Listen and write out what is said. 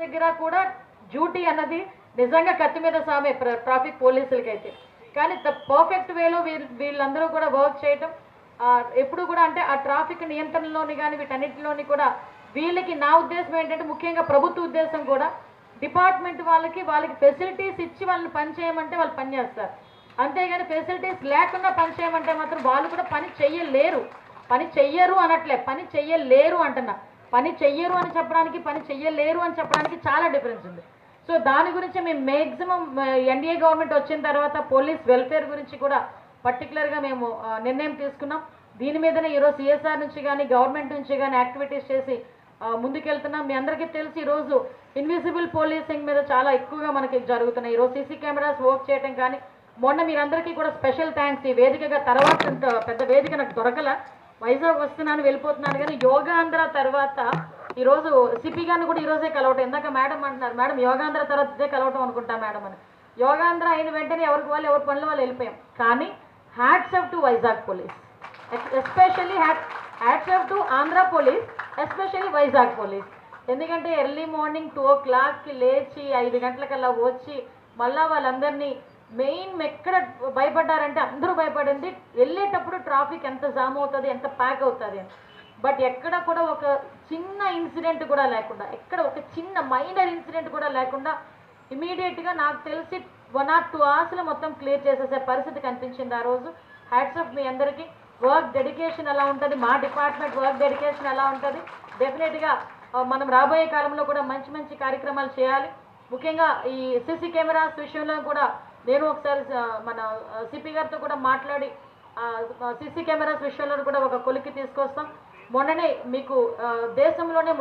దగ్గర కూడా డ్యూటీ అన్నది నిజంగా కత్తి మీద సామే ట్రాఫిక్ పోలీసులకైతే. కానీ పర్ఫెక్ట్ వేలో వీళ్ళందరూ కూడా వర్క్ చేయటం ఎప్పుడు కూడా అంటే ఆ ట్రాఫిక్ నియంత్రణలోని కానీ వీటన్నిటిలోని కూడా వీళ్ళకి నా ఉద్దేశం ఏంటంటే ముఖ్యంగా ప్రభుత్వ ఉద్దేశం కూడా డిపార్ట్మెంట్ వాళ్ళకి ఫెసిలిటీస్ ఇచ్చి వాళ్ళని పని చేయమంటే వాళ్ళు పని చేస్తారు. అంతేగాని ఫెసిలిటీస్ లేకుండా పని చేయమంటే మాత్రం వాళ్ళు కూడా పని చెయ్యలేరు. పని చెయ్యరు అనట్లే, పని చెయ్యలేరు అంటున్నా. పని చెయ్యరు అని చెప్పడానికి పని చెయ్యలేరు అని చెప్పడానికి చాలా డిఫరెన్స్ ఉంది. సో దాని గురించి మేము మ్యాక్సిమం ఎన్డీఏ గవర్నమెంట్ వచ్చిన తర్వాత పోలీస్ వెల్ఫేర్ గురించి కూడా పర్టికులర్గా మేము నిర్ణయం తీసుకున్నాం. దీని మీదనే ఈరోజు సిఎస్ఆర్ నుంచి కానీ గవర్నమెంట్ నుంచి కానీ యాక్టివిటీస్ చేసి ముందుకెళ్తున్నాం. మీ అందరికీ తెలిసి ఈరోజు ఇన్విజిబుల్ పోలీసింగ్ మీద చాలా ఎక్కువగా మనకి జరుగుతున్నాయి. ఈరోజు సీసీ కెమెరాస్ వర్క్ చేయడం కానీ మొన్న మీరందరికీ కూడా స్పెషల్ థ్యాంక్స్. ఈ వేదికగా తర్వాత పెద్ద వేదిక నాకు దొరకల, వైజాగ్ వస్తున్నాను వెళ్ళిపోతున్నాను. కానీ యోగాంధ్ర తర్వాత ఈరోజు సిపి గారిని కూడా ఈరోజే కలవటం. ఇందాక మేడం అంటున్నారు, మేడం యోగాంధ్ర తర్వాత ఇదే కలవటం అనుకుంటా మేడం అని. యోగాంధ్ర అయిన వెంటనే ఎవరికి వాళ్ళు ఎవరి పనులు వాళ్ళు వెళ్ళిపోయాం. కానీ hats off to Vizag police, especially hats off to Andhra police, especially Vizag police. ఎందుకంటే ఎర్లీ మార్నింగ్ 2 o'clockకి లేచి 5 గంటలకల్లా వచ్చి మళ్ళా వాళ్ళందరినీ మెయిన్ ఎక్కడ భయపడ్డారంటే అందరూ భయపడింది వెళ్ళేటప్పుడు ట్రాఫిక్ ఎంత జామ్ అవుతుంది, ఎంత ప్యాక్ అవుతుంది అని. బట్ ఎక్కడ కూడా ఒక చిన్న ఇన్సిడెంట్ కూడా లేకుండా, ఎక్కడ ఒక చిన్న మైనర్ ఇన్సిడెంట్ కూడా లేకుండా ఇమీడియట్గా నాకు తెలిసి 1 or 2 hours మొత్తం క్లియర్ చేసేసే పరిస్థితి కనిపించింది ఆ రోజు. హ్యాట్స్ ఆఫ్ మీ అందరికీ. వర్క్ డెడికేషన్ ఎలా ఉంటుంది, మా డిపార్ట్మెంట్ వర్క్ డెడికేషన్ ఎలా ఉంటుంది. డెఫినెట్గా మనం రాబోయే కాలంలో కూడా మంచి మంచి కార్యక్రమాలు చేయాలి. ముఖ్యంగా ఈ సీసీ కెమెరాస్ విషయంలో కూడా నేను ఒకసారి మన సిపి గారితో కూడా మాట్లాడి సీసీ కెమెరాస్ విషయంలో కూడా ఒక కొలిక్కి తీసుకొస్తాం. మొన్ననే మీకు దేశంలోనే